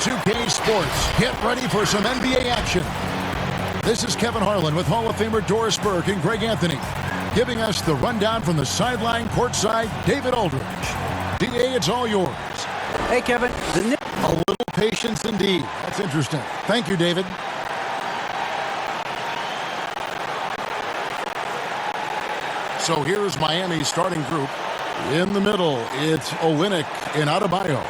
2K Sports. Get ready for some NBA action. This is Kevin Harlan with Hall of Famer Doris Burke and Greg Anthony, giving us the rundown from the sideline courtside, David Aldridge. DA, it's all yours. Hey, Kevin. A little patience indeed. That's interesting. Thank you, David. So here's Miami's starting group. In the middle, it's Olynyk and Adebayo.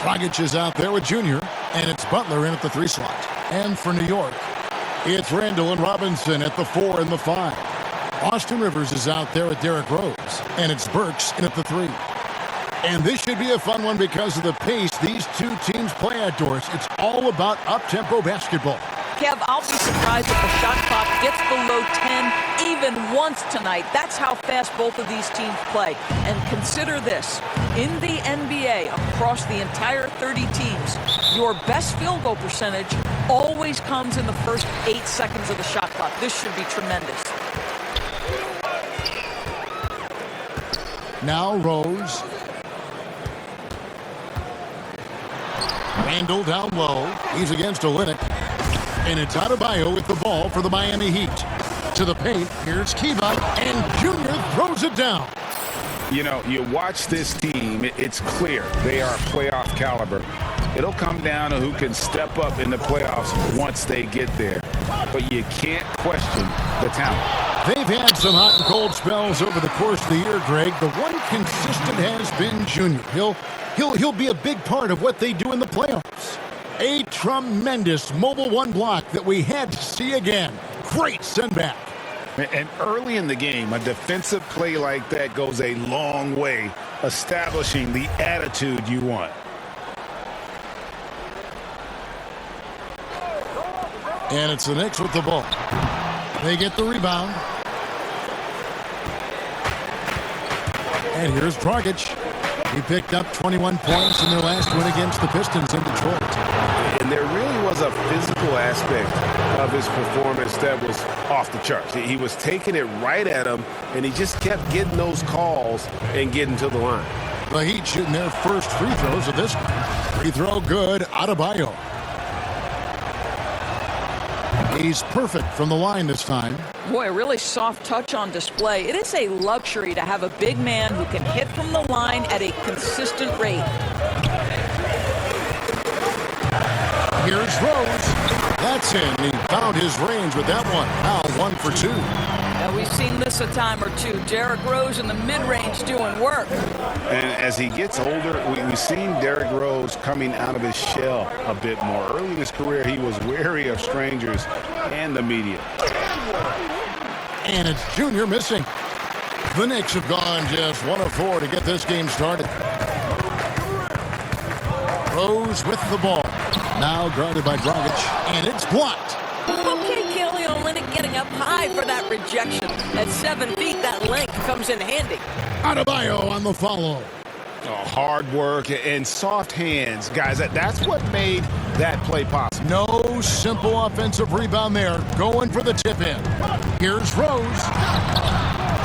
Dragic is out there with Junior, and it's Butler in at the 3 slot. And for New York, it's Randle and Robinson at the 4 and the 5. Austin Rivers is out there with Derrick Rose, and it's Burks in at the 3. And this should be a fun one because of the pace these two teams play outdoors. It's all about up-tempo basketball. Kev, I'll be surprised if the shot clock gets below 10 even once tonight. That's how fast both of these teams play. And consider this. In the NBA, across the entire 30 teams, your best field goal percentage always comes in the first 8 seconds of the shot clock. This should be tremendous. Now Rose. Randle down low. He's against Olynyk. And it's Adebayo with the ball for the Miami Heat. To the paint, here's Kiva, and Junior throws it down. You know, you watch this team, it's clear they are playoff caliber. It'll come down to who can step up in the playoffs once they get there. But you can't question the talent. They've had some hot and cold spells over the course of the year, Greg. The one consistent has been Junior. He'll be a big part of what they do in the playoffs. A tremendous mobile one block that we had to see again. Great send back. And early in the game, a defensive play like that goes a long way, establishing the attitude you want. And it's the Knicks with the ball. They get the rebound. And here's Dragic. He picked up 21 points in their last win against the Pistons in Detroit. And there really was a physical aspect of his performance that was off the charts. He was taking it right at him, and he just kept getting those calls and getting to the line. The Heat shooting their first free throws of this one. Free throw good, Adebayo. He's perfect from the line this time. Boy, a really soft touch on display. It is a luxury to have a big man who can hit from the line at a consistent rate. Here's Rose. That's in. He found his range with that one. Now 1 for 2. Now, we've seen this a time or two. Derrick Rose in the mid-range doing work. And as he gets older, we've seen Derrick Rose coming out of his shell a bit more. Early in his career, he was wary of strangers and the media. And it's Junior missing. The Knicks have gone just 1 of 4 to get this game started. Rose with the ball. Now guarded by Dragic, and it's blocked. Okay, Kelly Olynyk getting up high for that rejection. At 7 feet, that length comes in handy. Adebayo on the follow. Oh, hard work and soft hands, guys. That's what made that play possible. No simple offensive rebound there. Going for the tip-in. Here's Rose.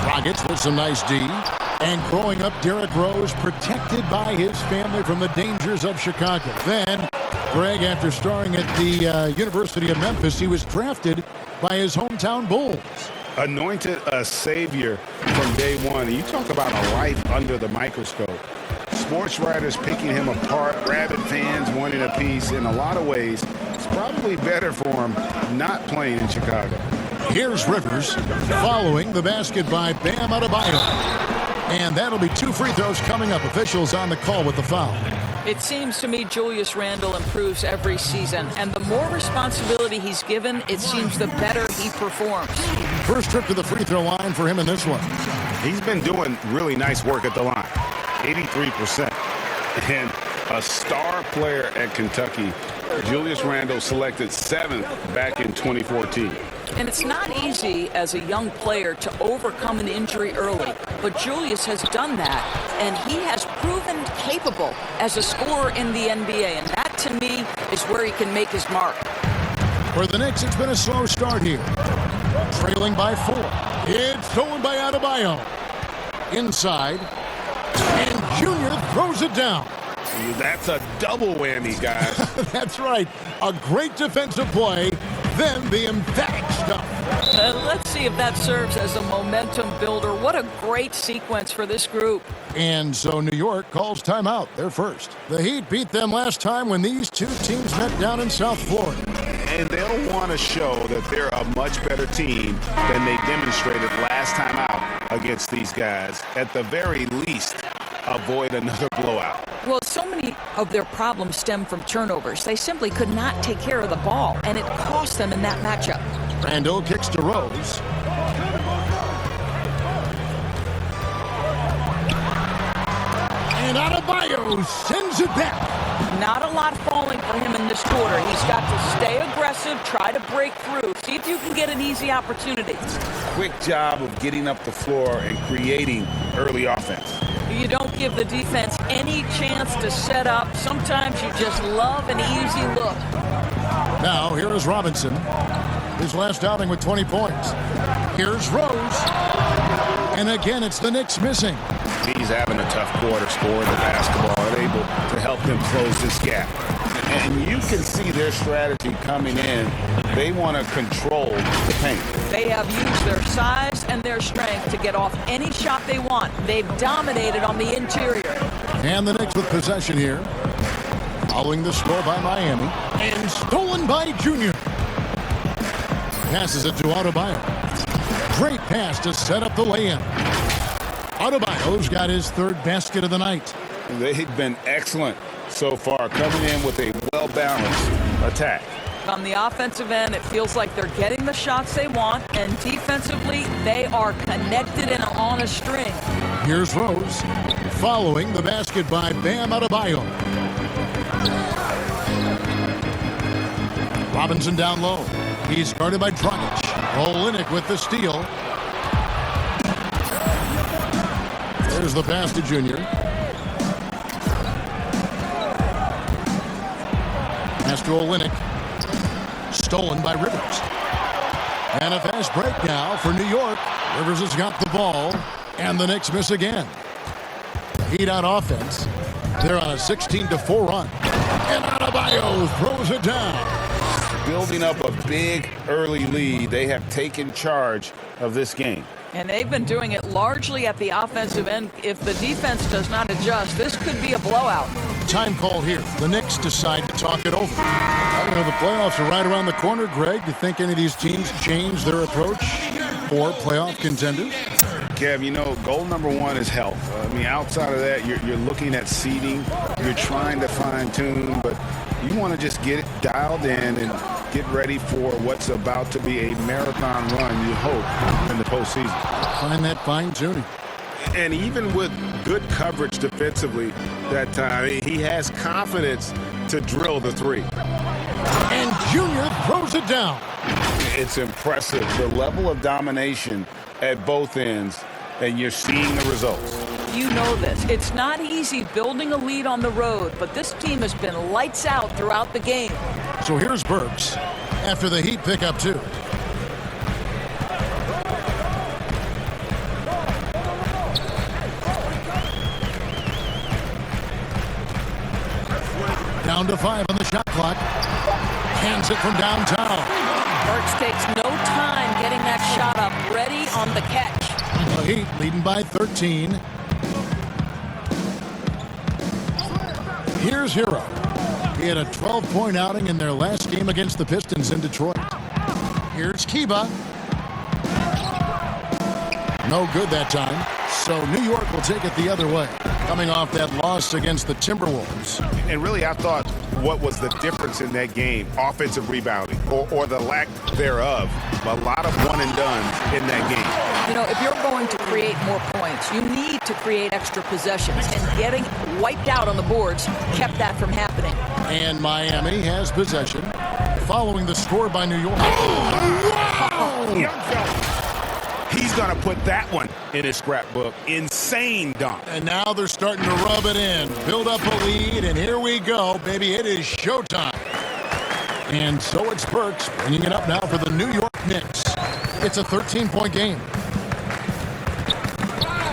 Dragic with some nice D. And growing up, Derrick Rose protected by his family from the dangers of Chicago. Then, Greg, after starring at the University of Memphis, he was drafted by his hometown Bulls. Anointed a savior from day one. You talk about a life under the microscope. Sports writers picking him apart, rabid fans wanting a piece. In a lot of ways, it's probably better for him not playing in Chicago. Here's Rivers following the basket by Bam Adebayo. And that'll be 2 free throws coming up. Officials on the call with the foul. It seems to me Julius Randle improves every season, and the more responsibility he's given, it seems the better he performs. First trip to the free throw line for him in this one. He's been doing really nice work at the line, 83%. And a star player at Kentucky, Julius Randle selected 7th back in 2014. And it's not easy as a young player to overcome an injury early, but Julius has done that, and he has proven capable as a scorer in the NBA, and that, to me, is where he can make his mark. For the Knicks, it's been a slow start here. Trailing by 4. It's stolen by Adebayo. Inside, and Junior throws it down. That's a double whammy, guys. That's right. A great defensive play, then the emphatic stuff. Let's see if that serves as a momentum builder. What a great sequence for this group. And so New York calls timeout. They're first. The Heat beat them last time when these two teams met down in South Florida. And they'll want to show that they're a much better team than they demonstrated last time out against these guys. At the very least, avoid another blowout. Well, so many of their problems stem from turnovers. They simply could not take care of the ball, and it cost them in that matchup. Randle kicks to Rose. And Adebayo sends it back. Not a lot falling for him in this quarter. He's got to stay aggressive, try to break through, see if you can get an easy opportunity. Quick job of getting up the floor and creating early offense. You don't give the defense any chance to set up. Sometimes you just love an easy look. Now, here is Robinson. His last outing with 20 points. Here's Rose. And again, it's the Knicks missing. He's having a tough quarter scoring the basketball and able to help them close this gap. And you can see their strategy coming in. They want to control the paint. They have used their size and their strength to get off any shot they want. They've dominated on the interior. And the Knicks with possession here. Following the score by Miami. And stolen by Junior. Passes it to Adebayo. Great pass to set up the lay-in. Adebayo's got his third basket of the night. They've been excellent so far, coming in with a well-balanced attack. On the offensive end, it feels like they're getting the shots they want, and defensively, they are connected and on a string. Here's Rose, following the basket by Bam Adebayo. Robinson down low. He's guarded by Dragic. Olynyk with the steal. There's the pass to Junior. Pass to Olynyk. Stolen by Rivers. And a fast break now for New York. Rivers has got the ball. And the Knicks miss again. Heat on offense. They're on a 16-4 run. And Adebayo throws it down. Building up a big early lead, they have taken charge of this game. And they've been doing it largely at the offensive end. If the defense does not adjust, this could be a blowout. Time call here. The Knicks decide to talk it over. I don't know, the playoffs are right around the corner, Greg. Do you think any of these teams change their approach for playoff contenders? Kev, you know, goal number one is health. I mean, outside of that, you're looking at seeding. You're trying to fine-tune, but you want to just get it dialed in and get ready for what's about to be a marathon run, you hope, in the postseason. Find that fine-tuning. And even with good coverage defensively that time, he has confidence to drill the three. And Junior throws it down. It's impressive, the level of domination at both ends, and you're seeing the results. You know this. It's not easy building a lead on the road, but this team has been lights out throughout the game. So here's Burks after the Heat pick up two. Down to 5 on the shot clock. Hands it from downtown. Burks takes no time getting that shot up, ready on the catch. The Heat leading by 13. Here's Hero. He had a 12-point outing in their last game against the Pistons in Detroit. Here's Kiba. No good that time. So New York will take it the other way, coming off that loss against the Timberwolves. And really, I thought what was the difference in that game? Offensive rebounding, or the lack thereof. A lot of one-and-dones in that game. You know, if you're going to create more points, you need to create extra possessions. And getting wiped out on the boards kept that from happening. And Miami has possession, following the score by New York. Wow! Young fella. He's going to put that one in his scrapbook. Insane dunk. And now they're starting to rub it in. Build up a lead, and here we go, baby. It is showtime. And so it's Burks bringing it up now for the New York Knicks. It's a 13-point game.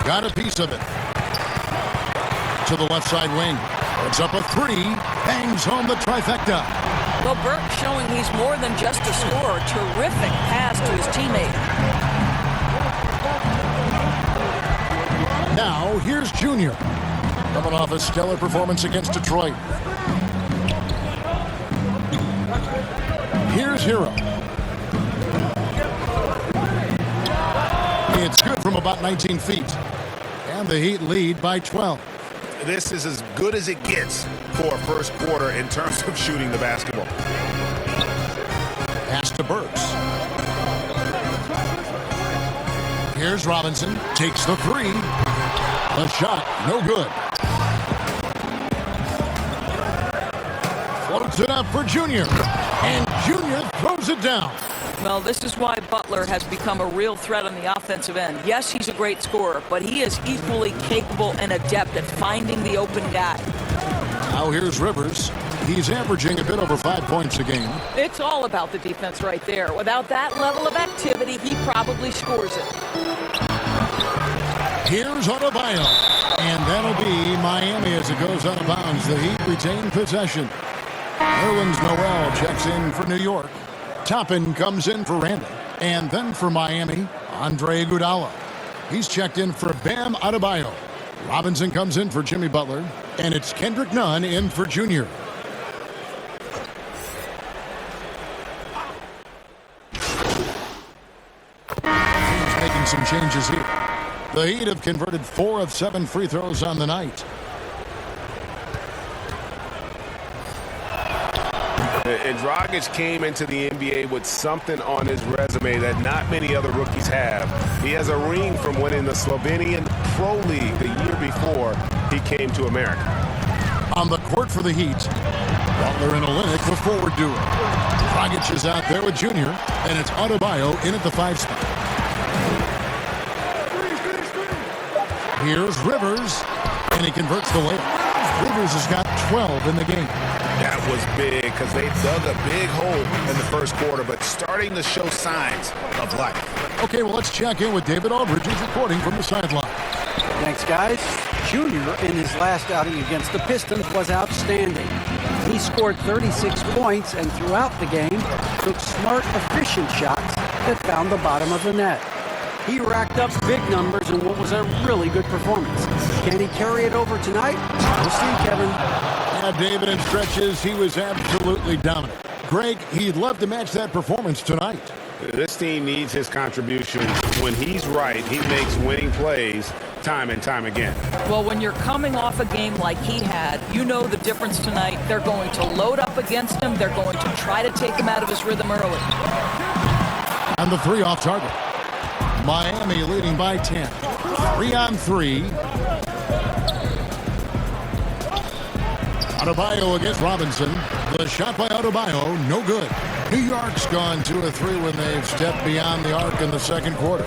Got a piece of it. To the left side wing. Puts up a three. Bangs home the trifecta. Well, Burke showing he's more than just a scorer. Terrific pass to his teammate. Now, here's Junior. Coming off a stellar performance against Detroit. Here's Hero. It's good from about 19 feet. And the Heat lead by 12. This is as good as it gets for a first quarter in terms of shooting the basketball. Pass to Burks. Here's Robinson. Takes the three. The shot, no good. Floats it up for Junior. And Junior throws it down. Well, this is why Butler has become a real threat on the offensive end. Yes, he's a great scorer, but he is equally capable and adept at finding the open guy. Now here's Rivers. He's averaging a bit over 5 points a game. It's all about the defense right there. Without that level of activity, he probably scores it. Here's Adebayo. And that'll be Miami as it goes out of bounds. The Heat retain possession. Nerlens Noel checks in for New York. Toppin comes in for Randle. And then for Miami, Andre Iguodala. He's checked in for Bam Adebayo. Robinson comes in for Jimmy Butler. And it's Kendrick Nunn in for Junior. He's making some changes here. The Heat have converted 4 of 7 free throws on the night. And Dragic came into the NBA with something on his resume that not many other rookies have. He has a ring from winning the Slovenian Pro League the year before he came to America. On the court for the Heat, Butler and Olynyk, the forward duo. Dragic is out there with Junior, and it's Adebayo in at the 5 spot. Here's Rivers, and he converts the layup. Rivers has got 12 in the game. That was big because they dug a big hole in the first quarter, but starting to show signs of life. Okay, well, let's check in with David Aldridge, who's reporting from the sideline. Thanks, guys. Junior, in his last outing against the Pistons, was outstanding. He scored 36 points and throughout the game took smart, efficient shots that found the bottom of the net. He racked up big numbers in what was a really good performance. Can he carry it over tonight? We'll see, Kevin. Yeah, David, in stretches, he was absolutely dominant. Greg, he'd love to match that performance tonight. This team needs his contribution. When he's right, he makes winning plays time and time again. Well, when you're coming off a game like he had, you know the difference tonight. They're going to load up against him. They're going to try to take him out of his rhythm early. And the 3 off target. Miami leading by 10. 3 on 3. Adebayo against Robinson. The shot by Adebayo, no good. New York's gone 2 of 3 when they've stepped beyond the arc in the second quarter.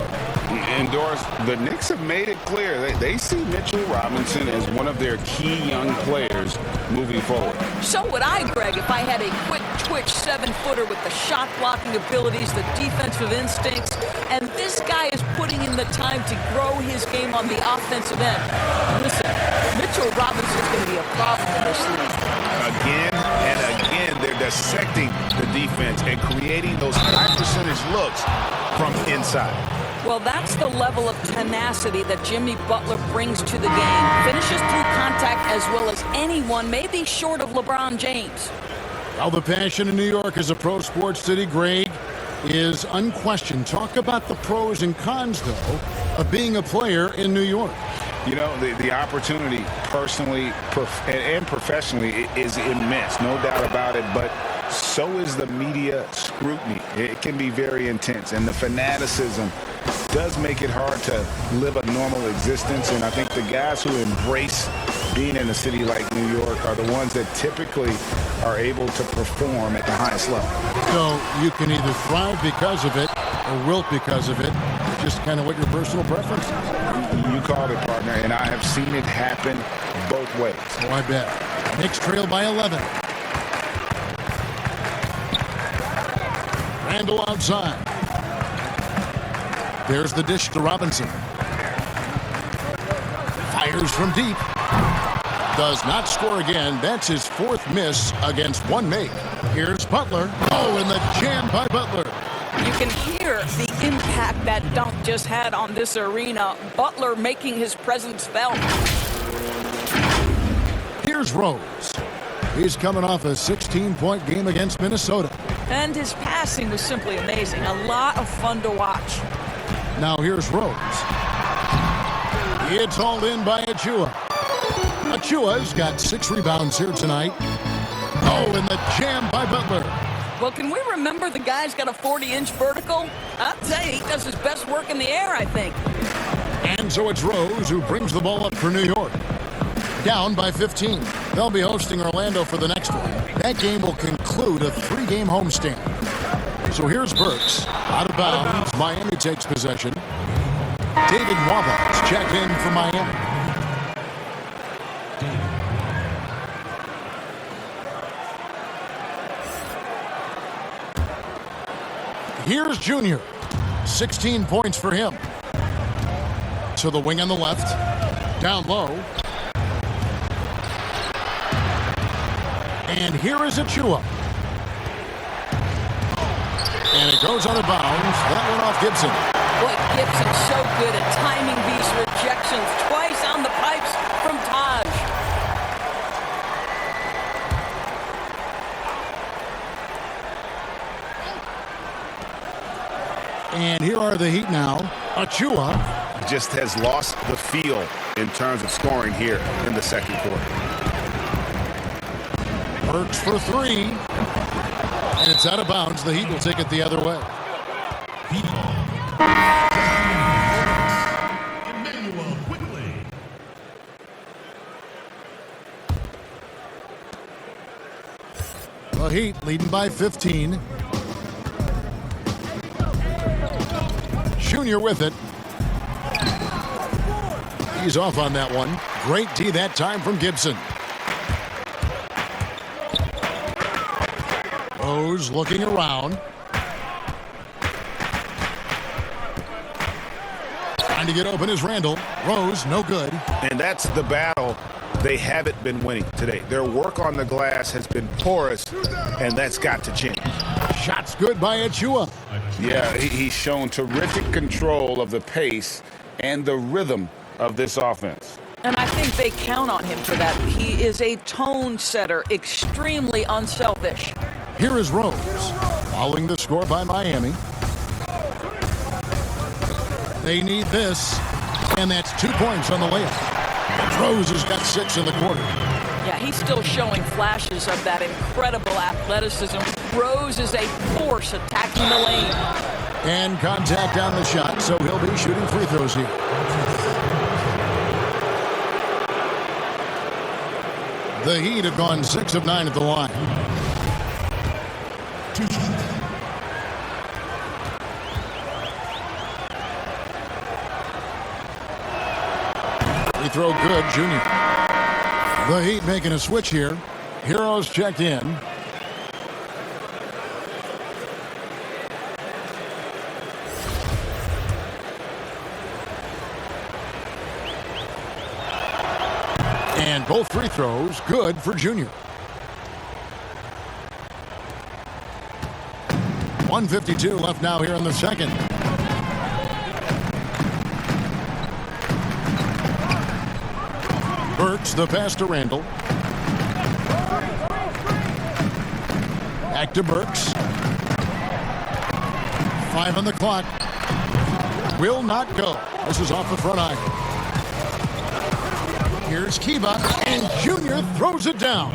And Doris, the Knicks have made it clear they see Mitchell Robinson as one of their key young players moving forward. So would I, Greg, if I had a quick twitch 7-footer with the shot blocking abilities, the defensive instincts, and this guy is putting in the time to grow his game on the offensive end. Listen, Mitchell Robinson is going to be a problem in this league. Again and again, they're dissecting the defense and creating those high percentage looks from inside. Well, that's the level of tenacity that Jimmy Butler brings to the game. Finishes through contact as well as anyone, maybe short of LeBron James. Well, the passion in New York as a pro sports city, Greg, is unquestioned. Talk about the pros and cons, though, of being a player in New York. You know, the opportunity personally and professionally is immense, no doubt about it, but so is the media scrutiny. It can be very intense, and the fanaticism does make it hard to live a normal existence, and I think the guys who embrace being in a city like New York are the ones that typically are able to perform at the highest level. So you can either thrive because of it or wilt because of it. Just kind of what your personal preference is. You called it, partner, and I have seen it happen both ways. Oh, I bet. Knicks trail by 11. Randle outside. There's the dish to Robinson. Fires from deep. Does not score again. That's his fourth miss against one make. Here's Butler. Oh, and the jam by Butler. You can hear the impact that dunk just had on this arena. Butler making his presence felt. Here's Rose. He's coming off a 16-point game against Minnesota. And his passing was simply amazing. A lot of fun to watch. Now here's Rose. It's hauled in by Achua. Achua's got 6 rebounds here tonight. Oh, and the jam by Butler. Well, can we remember the guy's got a 40-inch vertical? I'll tell you, he does his best work in the air, I think. And so it's Rose who brings the ball up for New York. Down by 15. They'll be hosting Orlando for the next one. That game will conclude a 3-game homestand. So here's Burks. Out of bounds. Miami takes possession. David Wabats checked in for Miami. Here's Junior. 16 points for him. To the wing on the left. Down low. And here is Achua. And it goes out of bounds. That went off Gibson. Boy, Gibson's so good at timing these rejections. Twice on the pipes from Taj. And here are the Heat now. Achua just has lost the feel in terms of scoring here in the second quarter. Burks for 3. And it's out of bounds. The Heat will take it the other way. The Heat leading by 15. Junior with it. He's off on that one. Great D that time from Gibson. Rose looking around. Trying to get open is Randle. Rose, no good. And that's the battle they haven't been winning today. Their work on the glass has been porous, and that's got to change. Shots good by Achua. Yeah, he's shown terrific control of the pace and the rhythm of this offense. And I think they count on him for that. He is a tone setter, extremely unselfish. Here is Rose, following the score by Miami. They need this, and that's 2 points on the layup. Rose has got 6 in the quarter. Yeah, he's still showing flashes of that incredible athleticism. Rose is a force attacking the lane. And contact on the shot, so he'll be shooting free throws here. The Heat have gone 6 of 9 at the line. Free throw good, Junior. The Heat making a switch here. Heroes checked in. And both free throws good for Junior. 1:52 left now here in the second. Burks, the pass to Randle. Back to Burks. 5 on the clock. Will not go. This is off the front iron. Here's Kiba, and Junior throws it down.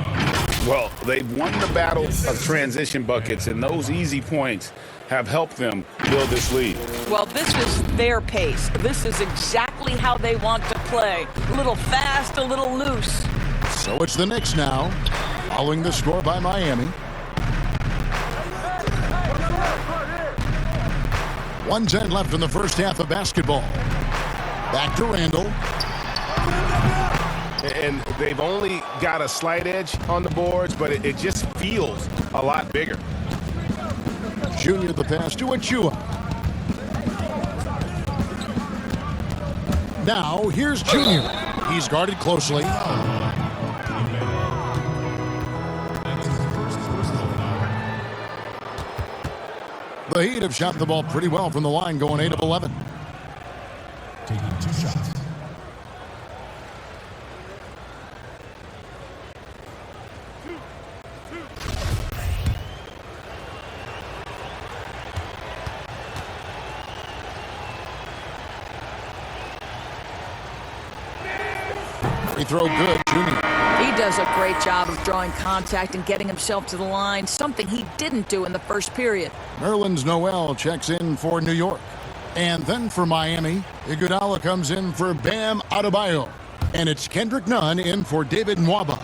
Well, they've won the battle of transition buckets, and those easy points have helped them build this lead. Well, this is their pace. This is exactly how they want to play. A little fast, a little loose. So it's the Knicks now, following the score by Miami. 1:10 left in the first half of basketball. Back to Randle. And they've only got a slight edge on the boards, but it just feels a lot bigger. Junior the pass to Achua. Now here's Junior. He's guarded closely. The Heat have shot the ball pretty well from the line, going 8 of 11. Taking 2 shots. Free throw good, Junior. He does a great job of drawing contact and getting himself to the line, something he didn't do in the first period. Nerlens Noel checks in for New York. And then for Miami, Iguodala comes in for Bam Adebayo. And it's Kendrick Nunn in for David Nwaba.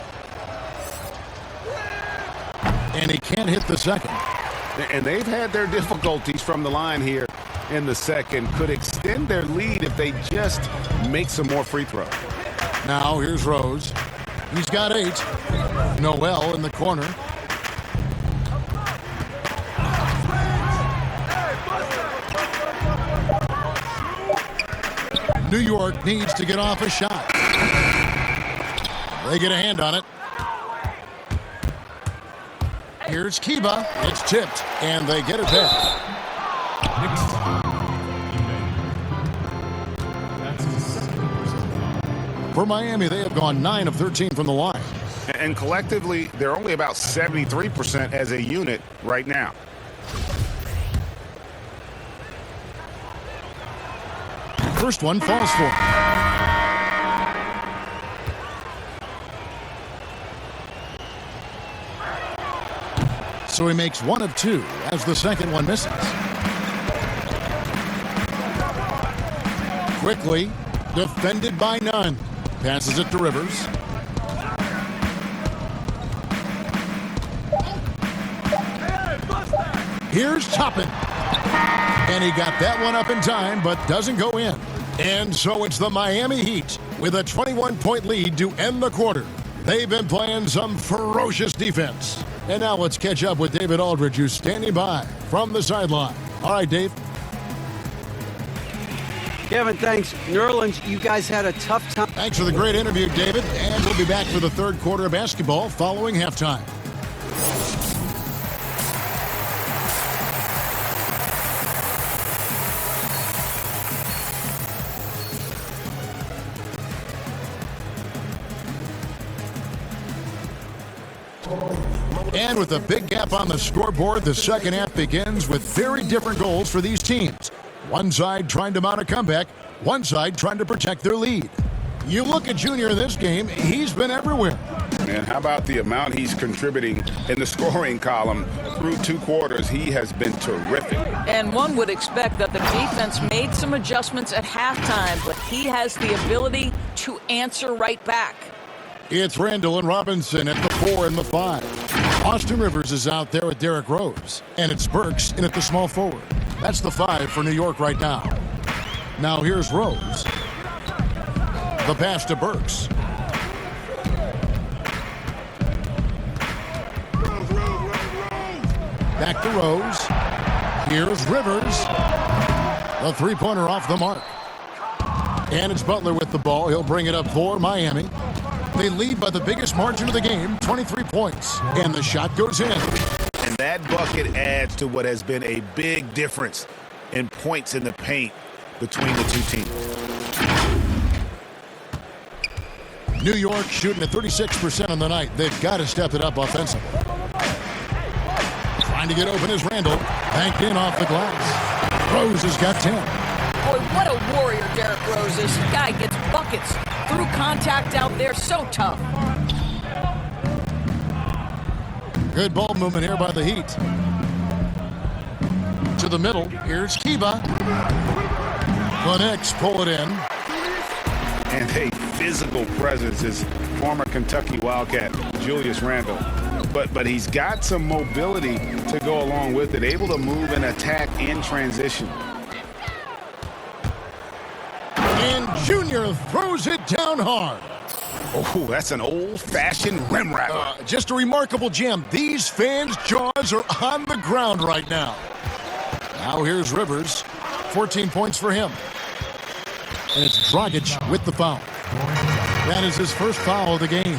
And he can't hit the second. And they've had their difficulties from the line here in the second. Could extend their lead if they just make some more free throws. Now here's Rose. He's got 8. Noel in the corner. New York needs to get off a shot. They get a hand on it. Here's Kiba. It's tipped, and they get it back. That's his second. For Miami, they have gone 9 of 13 from the line. And collectively, they're only about 73% as a unit right now. First one falls for him. So he makes 1 of 2 as the second one misses. Quickly, defended by Nunn. Passes it to Rivers. Here's Toppin. And he got that one up in time, but doesn't go in. And so it's the Miami Heat with a 21-point lead to end the quarter. They've been playing some ferocious defense. And now let's catch up with David Aldridge, who's standing by from the sideline. All right, Dave. Kevin, thanks. Nerlens, you guys had a tough time. Thanks for the great interview, David. And we'll be back for the third quarter of basketball following halftime. And with a big gap on the scoreboard, the second half begins with very different goals for these teams. One side trying to mount a comeback, one side trying to protect their lead. You look at Junior in this game, he's been everywhere. And how about the amount he's contributing in the scoring column through 2 quarters? He has been terrific. And one would expect that the defense made some adjustments at halftime, but he has the ability to answer right back. It's Randle and Robinson at the 4 and the 5. Austin Rivers is out there with Derrick Rose. And it's Burks in at the small forward. That's the 5 for New York right now. Now here's Rose. The pass to Burks. Back to Rose. Here's Rivers. The three-pointer off the mark. And it's Butler with the ball. He'll bring it up for Miami. They lead by the biggest margin of the game, 23 points. And the shot goes in. And that bucket adds to what has been a big difference in points in the paint between the two teams. New York shooting at 36% on the night. They've got to step it up offensively. Trying to get open is Randle. Banked in off the glass. Rose has got 10. Boy, what a warrior Derrick Rose is. This guy gets buckets through contact out there. So tough. Good ball movement here by the Heat. To the middle. Here's Kiba. The Knicks pull it in. And a physical presence is former Kentucky Wildcat Julius Randle. But he's got some mobility to go along with it, able to move and attack in transition. And Junior throws it down hard. Oh, that's an old-fashioned rim rattler. Just a remarkable gem. These fans' jaws are on the ground right now. Now here's Rivers. 14 points for him. And it's Dragic with the foul. That is his first foul of the game.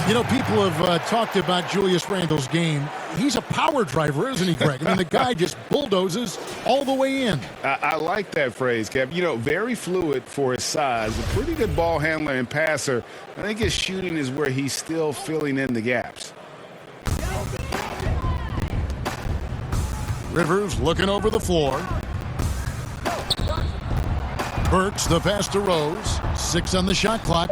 You know, people have talked about Julius Randle's game he's a power driver, isn't he, Greg? I mean, the guy just bulldozes all the way in. I like that phrase, Kev. You know, very fluid for his size. A pretty good ball handler and passer. I think his shooting is where he's still filling in the gaps. Rivers looking over the floor. Burks, the pass to Rose. 6 on the shot clock.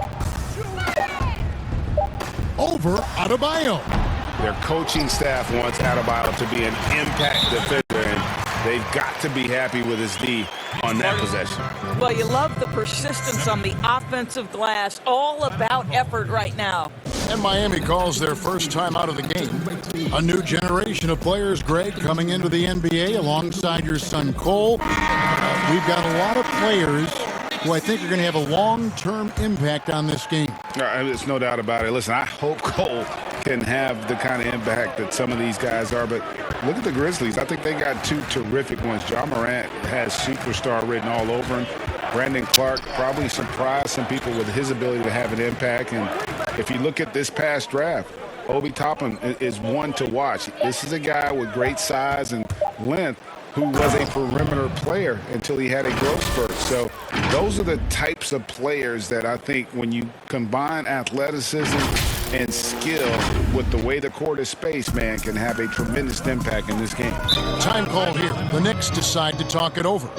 Over Adebayo. Their coaching staff wants Adebayo to be an impact defender, and they've got to be happy with his D on that possession. Well, you love the persistence on the offensive glass. All about effort right now. And Miami calls their first time out of the game. A new generation of players, Greg, coming into the NBA alongside your son Cole. We've got a lot of players who I think are going to have a long-term impact on this game. There's no doubt about it. Listen, I hope Cole can have the kind of impact that some of these guys are, but look at the Grizzlies. I think they got 2 terrific ones. Ja Morant has superstar written all over him. Brandon Clark probably surprised some people with his ability to have an impact. And if you look at this past draft, Obi Toppin is one to watch. This is a guy with great size and length who was a perimeter player until he had a growth spurt. So those are the types of players that I think when you combine athleticism and skill with the way the court is spaced, man, can have a tremendous impact in this game. Time call here. The Knicks decide to talk it over.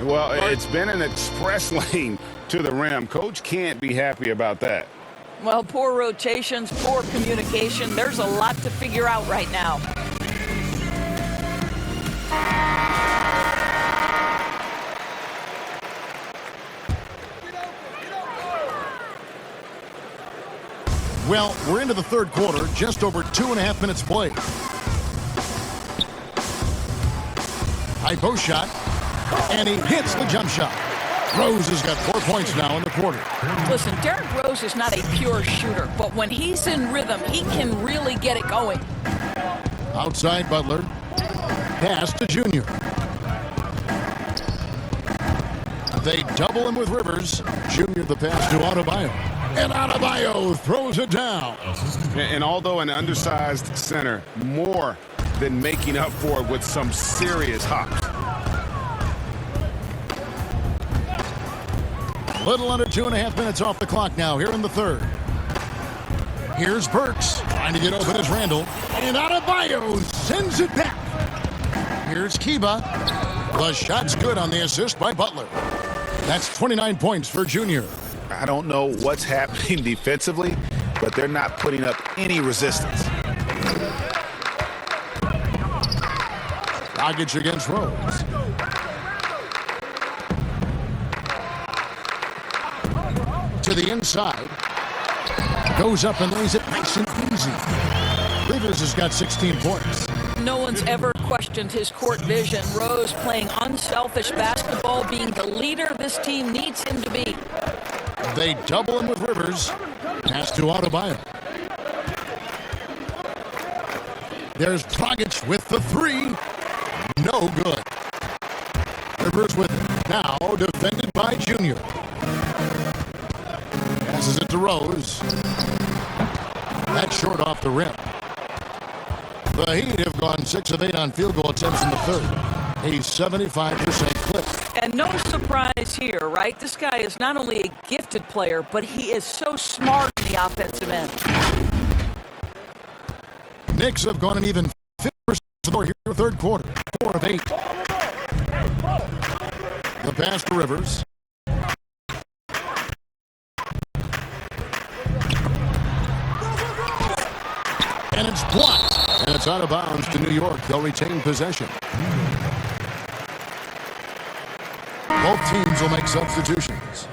Well, it's been an express lane to the rim. Coach can't be happy about that. Well, poor rotations, poor communication. There's a lot to figure out right now. Well, we're into the third quarter, just over 2.5 minutes played. High post shot, and he hits the jump shot. Rose has got 4 points now in the quarter. Listen, Derrick Rose is not a pure shooter, but when he's in rhythm, he can really get it going. Outside Butler, pass to Junior. They double him with Rivers. Junior the pass to Adebayo. And Adebayo throws it down. And although an undersized center, more than making up for it with some serious hops. Little under 2.5 minutes off the clock now here in the third. Here's Burks trying to get open as Randle. And Adebayo sends it back. Here's Kiba. The shot's good on the assist by Butler. That's 29 points for Junior. I don't know what's happening defensively, but they're not putting up any resistance. Dragic against Rose. To the inside. Goes up and lays it nice and easy. Rivers has got 16 points. No one's ever questioned his court vision. Rose playing unselfish basketball, being the leader this team needs him to be. They double him with Rivers. Pass to Adebayo. There's Dragic with the 3. No good. Rivers with it. Now defended by Junior. Passes it to Rose. That's short off the rim. The Heat have gone 6 of 8 on field goal attempts in the third. A 75% clip. And no surprise here, right? This guy is not only a gifted player, but he is so smart in the offensive end. Knicks have gone an even 50% more here in the third quarter. 4 of 8. The pass to Rivers. And it's blocked. And it's out of bounds to New York. They'll retain possession. Both teams will make substitutions.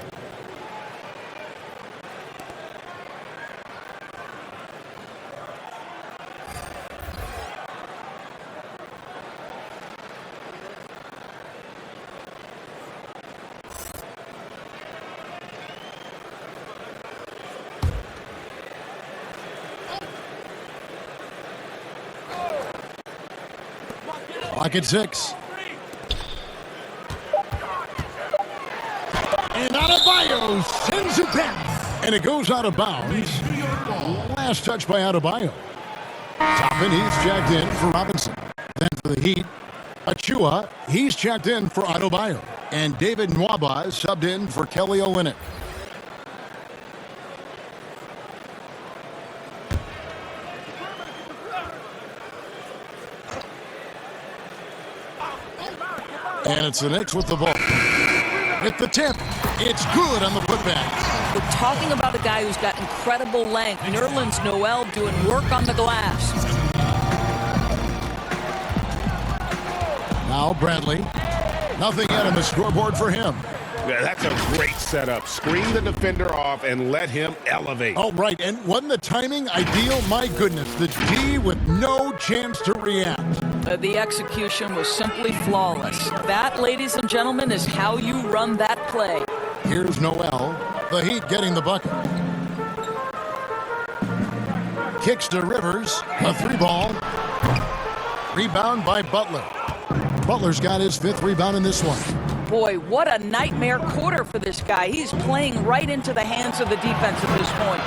Clock at 6. And Adebayo sends it back. And it goes out of bounds. Last touch by Adebayo. Toppin, he's checked in for Robinson. Then for the Heat, Achua, he's checked in for Adebayo. And David Nwaba subbed in for Kelly Olynyk. And it's the Knicks with the ball. At the tip, it's good on the putback. We're talking about a guy who's got incredible length. Nerlens Noel doing work on the glass. Now Bradley. Nothing yet on the scoreboard for him. Yeah, that's a great setup. Screen the defender off and let him elevate. Oh, right. And wasn't the timing ideal? My goodness. The D with no chance to react. The execution was simply flawless. That, ladies and gentlemen, is how you run that play. Here's Noel. The Heat getting the bucket. Kicks to Rivers. A 3-ball. Rebound by Butler. Butler's got his 5th rebound in this one. Boy, what a nightmare quarter for this guy. He's playing right into the hands of the defense at this point.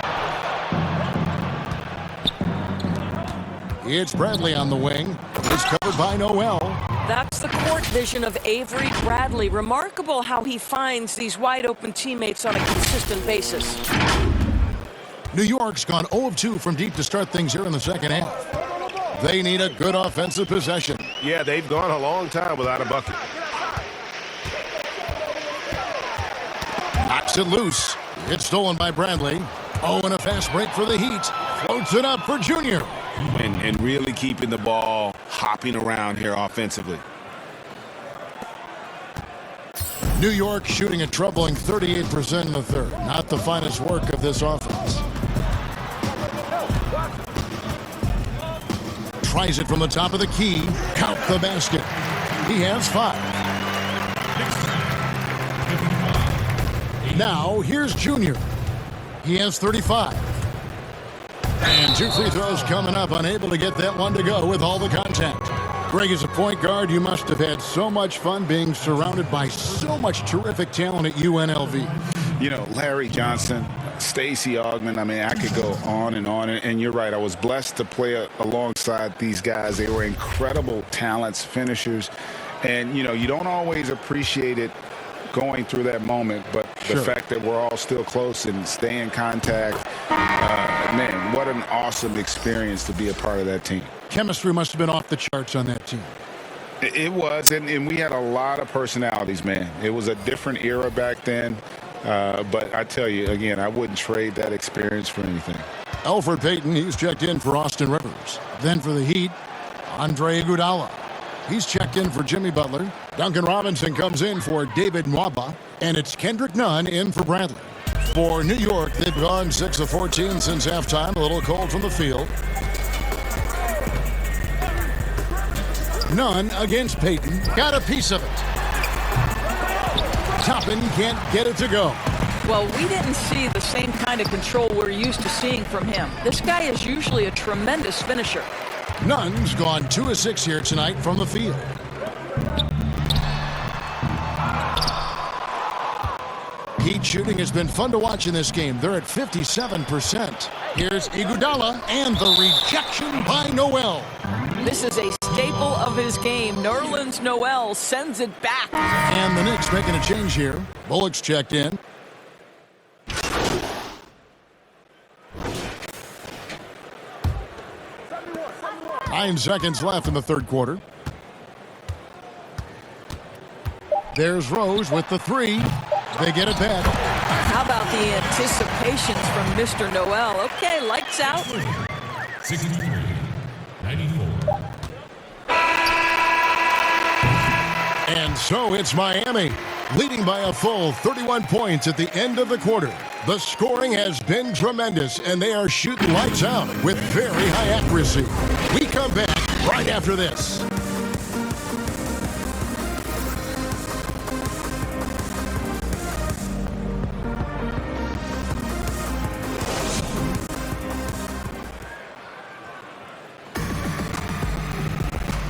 It's Bradley on the wing. It's covered by Noel. That's the court vision of Avery Bradley. Remarkable how he finds these wide-open teammates on a consistent basis. New York's gone 0 of 2 from deep to start things here in the second half. They need a good offensive possession. Yeah, they've gone a long time without a bucket. Knocks it loose. It's stolen by Bradley. Oh, and a fast break for the Heat. Floats it up for Junior. And really keeping the ball hopping around here offensively. New York shooting a troubling 38% in the third. Not the finest work of this offense. Tries it from the top of the key. Count the basket. He has 5. Now, here's Junior. He has 35. And 2 free throws coming up. Unable to get that one to go with all the contact. Greg, as a point guard, you must have had so much fun being surrounded by so much terrific talent at UNLV. You know, Larry Johnson, Stacey Augmon, I mean, I could go on. And you're right, I was blessed to play alongside these guys. They were incredible talents, finishers. And, you know, you don't always appreciate it going through that moment, but the fact that we're all still close and stay in contact, man, what an awesome experience to be a part of that team. Chemistry must have been off the charts on that team. It was, and we had a lot of personalities, man. It was a different era back then, but I tell you, again, I wouldn't trade that experience for anything. Elfrid Payton, he's checked in for Austin Rivers. Then for the Heat, Andre Iguodala. He's checked in for Jimmy Butler. Duncan Robinson comes in for David Nwaba. And it's Kendrick Nunn in for Bradley. For New York, they've gone 6 of 14 since halftime. A little cold from the field. Nunn against Payton. Got a piece of it. Toppin can't get it to go. Well, we didn't see the same kind of control we're used to seeing from him. This guy is usually a tremendous finisher. Nunn's gone 2 of 6 here tonight from the field. Heat shooting has been fun to watch in this game. They're at 57%. Here's Iguodala and the rejection by Noel. This is a staple of his game. Nerlens Noel sends it back. And the Knicks making a change here. Bullock's checked in. Nine seconds left in the third quarter. There's Rose with the 3. They get it back. How about the anticipations from Mr. Noel? Okay, lights out. 63-94. And so it's Miami, leading by a full 31 points at the end of the quarter. The scoring has been tremendous, and they are shooting lights out with very high accuracy. We come back right after this.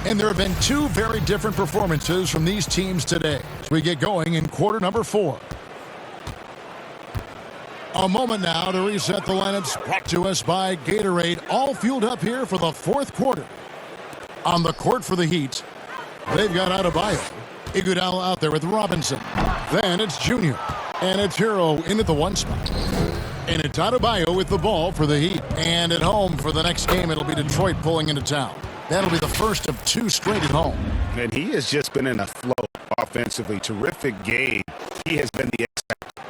And there have been 2 very different performances from these teams today as we get going in quarter number 4. A moment now to reset the lineups, brought to us by Gatorade, all fueled up here for the fourth quarter. On the court for the Heat, they've got Adebayo. Iguodala out there with Robinson. Then it's Junior. And it's Hero in at the 1 spot. And it's Adebayo with the ball for the Heat. And at home for the next game, it'll be Detroit pulling into town. That'll be the first of 2 straight at home. And he has just been in a flow offensively. Terrific game. He has been the X factor.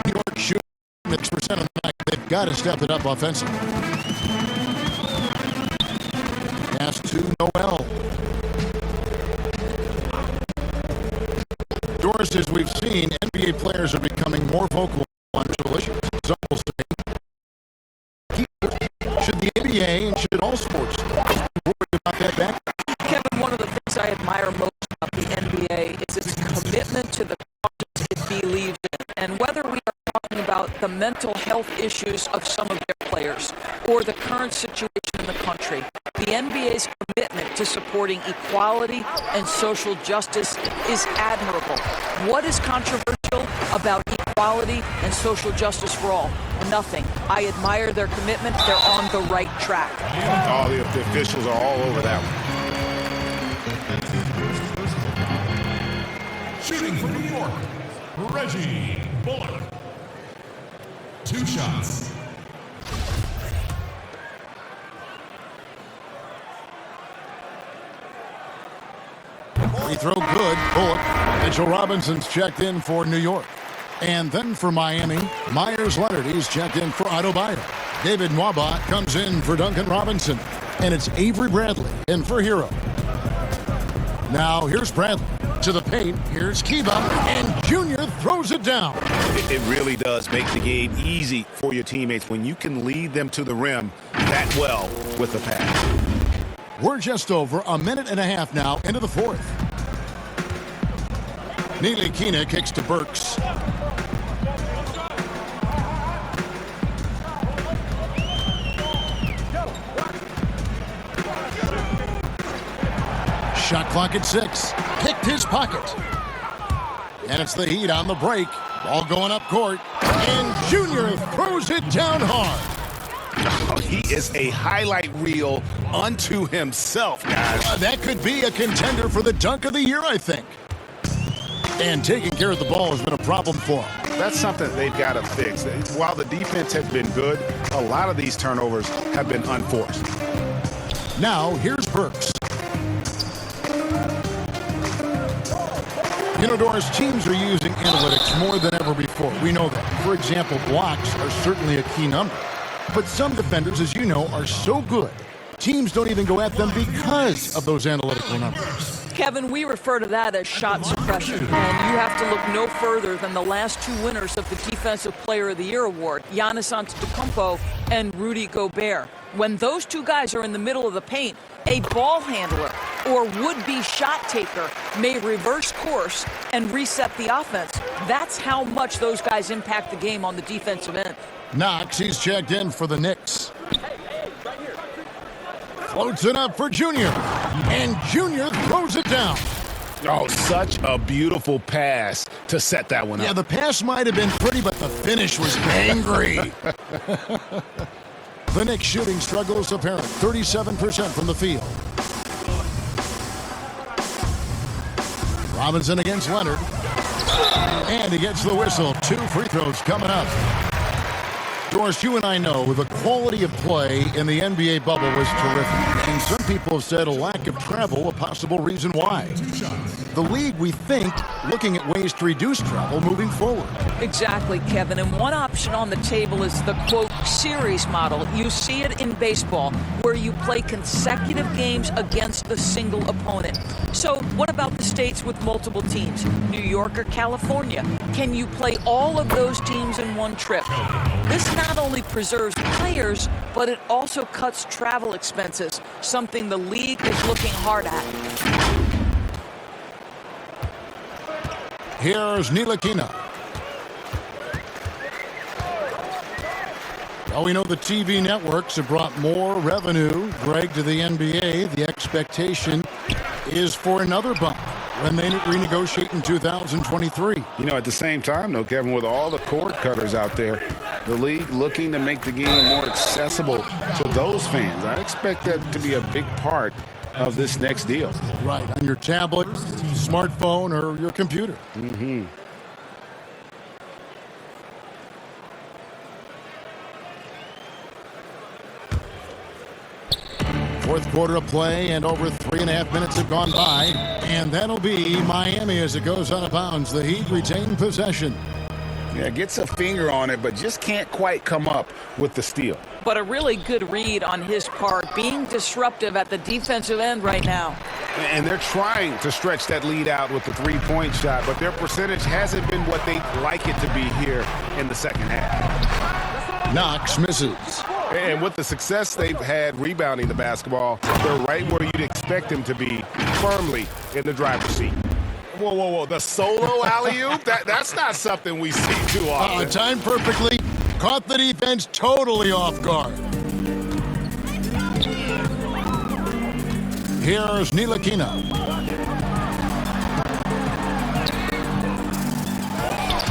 New York shooting 6% of the night. They've got to step it up offensively. Pass to Noel. Doris, as we've seen, NBA players are becoming more vocal on social issues. Some will say, should the NBA and should all sports be worried about that back? Kevin, one of the things I admire most about the NBA is its commitment to the causes it believes in. And whether we are talking about the mental health issues of some of their players or the current situation in the country, the NBA's commitment to supporting equality and social justice is admirable. What is controversial about equality and social justice for all? Nothing. I admire their commitment. They're on the right track. All the officials are all over that one. Shooting for New York, Reggie Bullock. 2 shots. Free throw good. Bullock. Mitchell Robinson's checked in for New York. And then for Miami, Myers Leonard. He's checked in for Adebayo. David Nwaba comes in for Duncan Robinson. And it's Avery Bradley in for Hero. Now here's Bradley to the paint. Here's Kiba. And Junior throws it down. It really does make the game easy for your teammates when you can lead them to the rim that well with the pass. We're just over a minute and a half now into the fourth. Neely Kina kicks to Burks. Shot clock at 6. Picked his pocket. And it's the Heat on the break. Ball going up court. And Junior throws it down hard. Oh, he is a highlight reel unto himself, guys. That could be a contender for the dunk of the year, I think. And taking care of the ball has been a problem for him. That's something they've got to fix. While the defense has been good, a lot of these turnovers have been unforced. Now, here's Burks. You know, Doris, teams are using analytics more than ever before. We know that. For example, blocks are certainly a key number. But some defenders, as you know, are so good, teams don't even go at them because of those analytical numbers. Kevin, we refer to that as shot suppression. And you have to look no further than the last 2 winners of the Defensive Player of the Year award, Giannis Antetokounmpo and Rudy Gobert. When those 2 guys are in the middle of the paint, a ball handler or would-be shot taker may reverse course and reset the offense. That's how much those guys impact the game on the defensive end. Knox, he's checked in for the Knicks. Floats it up for Junior. And Junior throws it down. Oh, such a beautiful pass to set that one up. Yeah, the pass might have been pretty, but the finish was angry. The Knicks shooting struggles apparent. 37% from the field. Robinson against Leonard. And he gets the whistle. 2 free throws coming up. Doris, you and I know the quality of play in the NBA bubble was terrific. And some people have said a lack of travel a possible reason why. The league, we think, looking at ways to reduce travel moving forward. Exactly, Kevin. And one option on the table is the, quote, series model. You see it in baseball, where you play consecutive games against a single opponent. So what about the states with multiple teams? New York or California? Can you play all of those teams in one trip? This not only preserves players, but it also cuts travel expenses, something the league is looking hard at. Here's Ntilikina. Well, we know the TV networks have brought more revenue, Greg, to the NBA. The expectation is for another bump. when they renegotiate in 2023. You know, at the same time, though, Kevin, with all the cord cutters out there, the league looking to make the game more accessible to those fans. I expect that to be a big part of this next deal. Right, on your tablet, smartphone, or your computer. Mm-hmm. Fourth quarter of play, and over 3.5 minutes have gone by. And that'll be Miami as it goes out of bounds. The Heat retain possession. Yeah, gets a finger on it, but just can't quite come up with the steal. But a really good read on his part, being disruptive at the defensive end right now. And they're trying to stretch that lead out with the three-point shot, but their percentage hasn't been what they'd like it to be here in the second half. Knox misses. And with the success they've had rebounding the basketball, they're right where you'd expect them to be, firmly in the driver's seat. Whoa, whoa, whoa, the solo alley-oop? That's not something we see too often. Timed perfectly. Caught the defense totally off guard. Here's Ntilikina.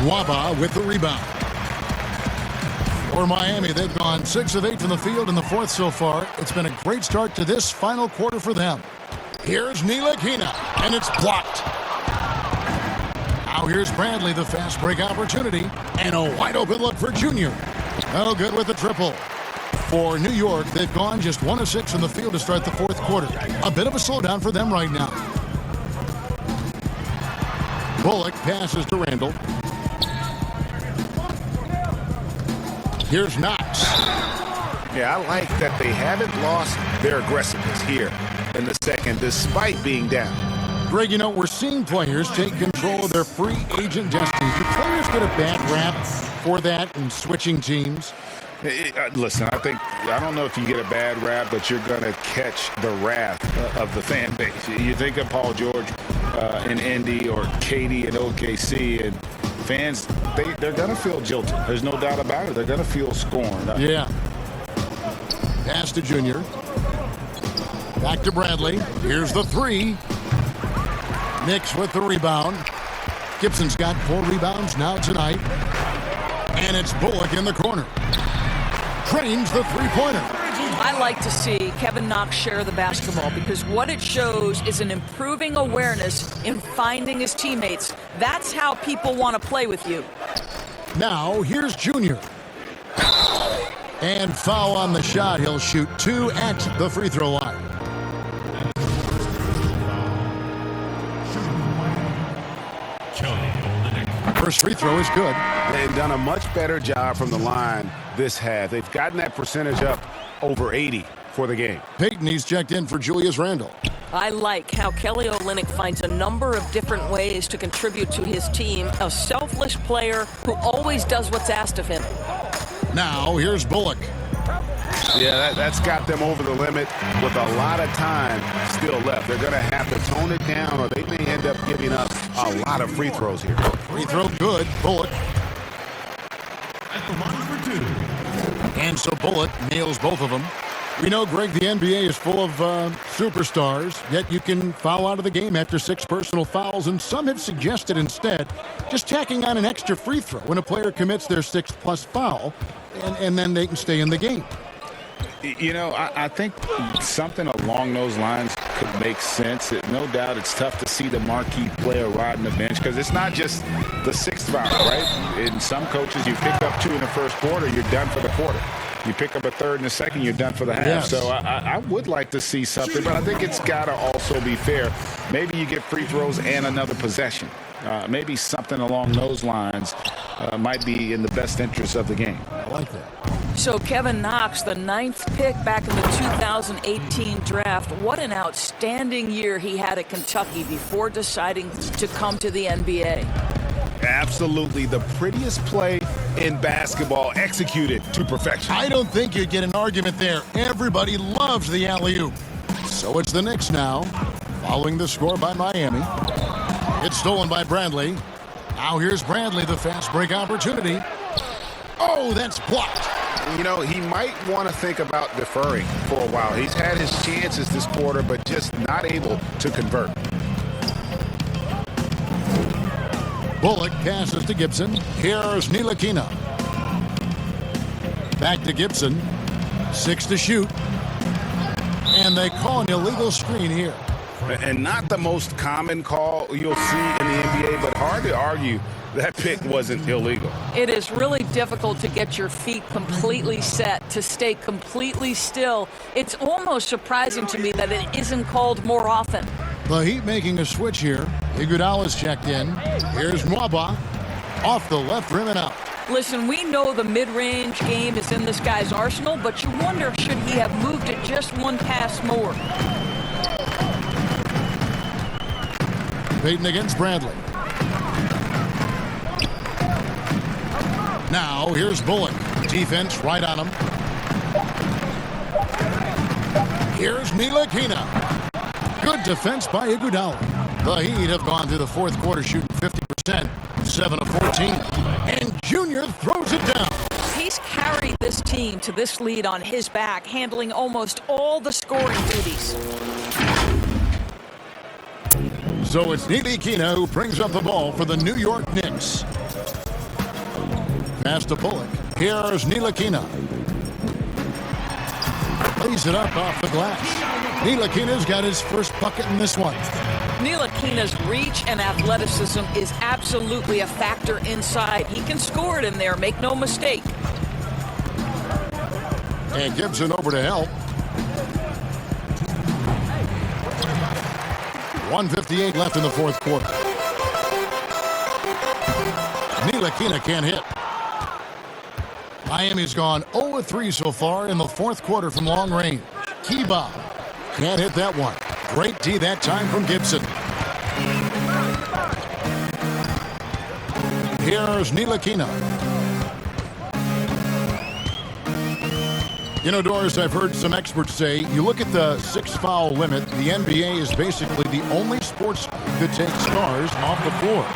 Waba with the rebound. For Miami, they've gone 6 of 8 from the field in the fourth so far. It's been a great start to this final quarter for them. Here's Ntilikina, and it's blocked. Now here's Bradley, the fast break opportunity, and a wide open look for Junior. No good with the triple. For New York, they've gone just 1 of 6 from the field to start the fourth quarter. A bit of a slowdown for them right now. Bullock passes to Randle. Here's Knox. Yeah, I like that they haven't lost their aggressiveness here in the second, despite being down. Greg, you know, we're seeing players take control of their free agent destiny. Do players get a bad rap for that and switching teams? Listen, I don't know if you get a bad rap, but you're going to catch the wrath of the fan base. You think of Paul George in Indy or Katie in OKC, and fans, they're going to feel jilted. There's no doubt about it. They're going to feel scorned. Yeah. Pass to Junior. Back to Bradley. Here's the three. Knicks with the rebound. Gibson's got 4 rebounds now tonight. And it's Bullock in the corner. Trains the three-pointer. I like to see Kevin Knox share the basketball because what it shows is an improving awareness in finding his teammates. That's how people want to play with you. Now, here's Junior. And foul on the shot. He'll shoot 2 at the free throw line. First free throw is good. They've done a much better job from the line this half. They've gotten that percentage up over 80 for the game. Peyton, he's checked in for Julius Randle. I like how Kelly Olynyk finds a number of different ways to contribute to his team. A selfless player who always does what's asked of him. Now, here's Bullock. Yeah, that's got them over the limit with a lot of time still left. They're going to have to tone it down, or they may end up giving up a lot of free throws here. Free throw good. Bullock. At the line for 2. And so Bullock nails both of them. We know, Greg, the NBA is full of superstars, yet you can foul out of the game after 6 personal fouls, and some have suggested instead just tacking on an extra free throw when a player commits their 6th+ foul, and then they can stay in the game. You know, I think something along those lines could make sense. No doubt it's tough to see the marquee player riding the bench because it's not just the 6th foul, right? In some coaches, you pick up 2 in the first quarter, you're done for the quarter. You pick up a 3rd in the second, you're done for the half. Yes. So I would like to see something, but I think it's got to also be fair. Maybe you get free throws and another possession. Maybe something along those lines might be in the best interest of the game. I like that. So Kevin Knox, the 9th pick back in the 2018 draft. What an outstanding year he had at Kentucky before deciding to come to the NBA. Absolutely the prettiest play in basketball, executed to perfection. I don't think you'd get an argument there. Everybody loves the alley-oop. So it's the Knicks now, following the score by Miami. It's stolen by Bradley. Now here's Bradley, the fast break opportunity. Oh, that's blocked. You know, he might want to think about deferring for a while. He's had his chances this quarter, but just not able to convert. Bullock passes to Gibson. Here's Ntilikina. Back to Gibson. 6 to shoot. And they call an illegal screen here. And not the most common call you'll see in the NBA, but hard to argue that pick wasn't illegal. It is really difficult to get your feet completely set, to stay completely still. It's almost surprising to me that it isn't called more often. The Heat making a switch here. Iguodala's checked in. Here's Mwaba. Off the left rim and out. Listen, we know the mid-range game is in this guy's arsenal, but you wonder, should he have moved it just one pass more? Payton against Bradley. Now, here's Bullock. Defense right on him. Here's Ntilikina. Good defense by Iguodala. The Heat have gone through the fourth quarter shooting 50%, 7 of 14. And Junior throws it down. He's carried this team to this lead on his back, handling almost all the scoring duties. So it's Ntilikina who brings up the ball for the New York Knicks. Pass to Bullock. Here's Ntilikina. Lays it up off the glass. Ntilikina's got his first bucket in this one. Ntilikina's reach and athleticism is absolutely a factor inside. He can score it in there, make no mistake. And Gibson over to help. 1:58 left in the fourth quarter. Ntilikina can't hit. Miami's gone 0-3 so far in the fourth quarter from long range. Kiba can't hit that one. Great D that time from Gibson. Here's Ntilikina. You know, Doris, I've heard some experts say, you look at the 6-foul limit, the NBA is basically the only sports that takes stars off the floor.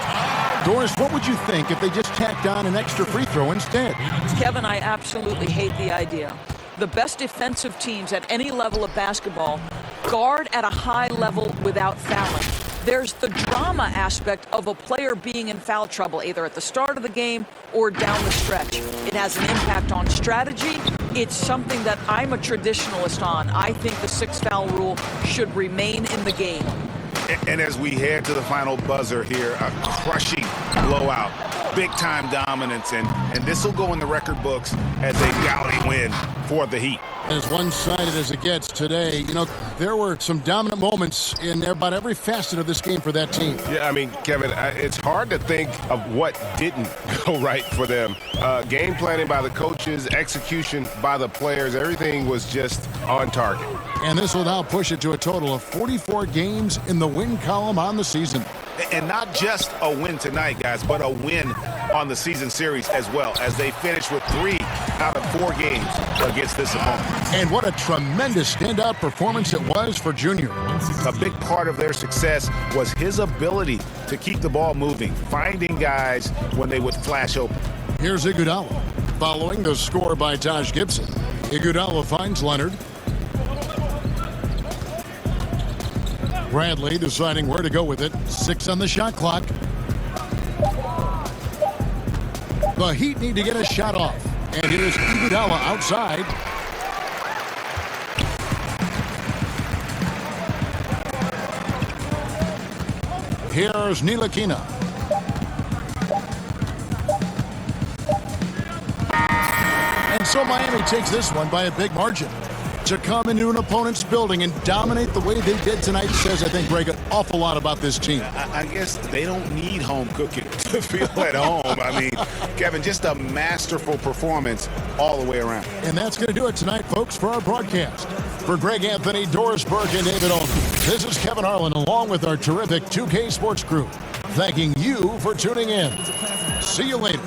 Doris, what would you think if they just tacked on an extra free throw instead? Kevin, I absolutely hate the idea. The best defensive teams at any level of basketball guard at a high level without fouling. There's the drama aspect of a player being in foul trouble, either at the start of the game or down the stretch. It has an impact on strategy. It's something that I'm a traditionalist on. I think the 6-foul rule should remain in the game. And as we head to the final buzzer here, a crushing blowout, big-time dominance, and this will go in the record books as a gaudy win for the Heat. As one-sided as it gets today, you know, there were some dominant moments in about every facet of this game for that team. Yeah, I mean, Kevin, it's hard to think of what didn't go right for them. Game planning by the coaches, execution by the players, everything was just on target. And this will now push it to a total of 44 games in the win column on the season. And not just a win tonight, guys, but a win on the season series as well, as they finish with 3 out of 4 games against this opponent. And what a tremendous standout performance it was for Junior. A big part of their success was his ability to keep the ball moving, finding guys when they would flash open. Here's Iguodala. Following the score by Taj Gibson, Iguodala finds Leonard. Bradley deciding where to go with it. 6 on the shot clock. The Heat need to get a shot off. And here's Iguodala outside. Here's Ntilikina. And so Miami takes this one by a big margin. To come into an opponent's building and dominate the way they did tonight says, I think, Greg, an awful lot about this team. I guess they don't need home cooking to feel at home. I mean, Kevin, just a masterful performance all the way around. And that's going to do it tonight, folks, for our broadcast. For Greg Anthony, Doris Burke, and David Olney, this is Kevin Harlan along with our terrific 2K Sports crew, thanking you for tuning in. See you later.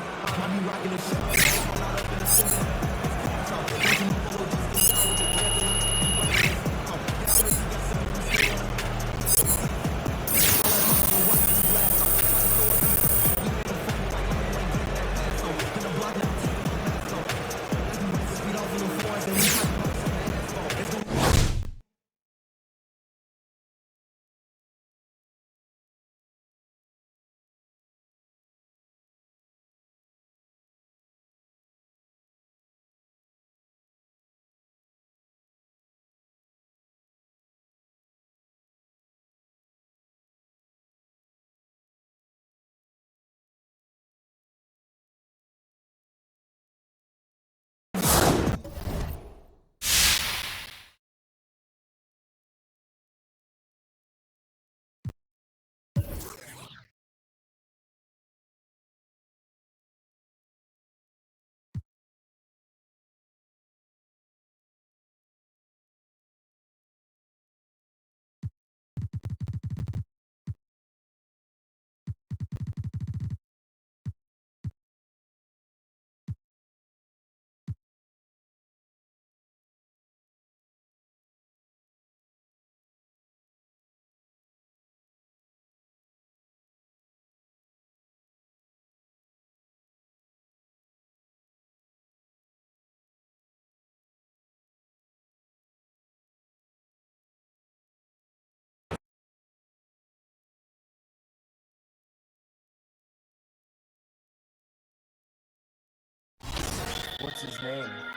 game.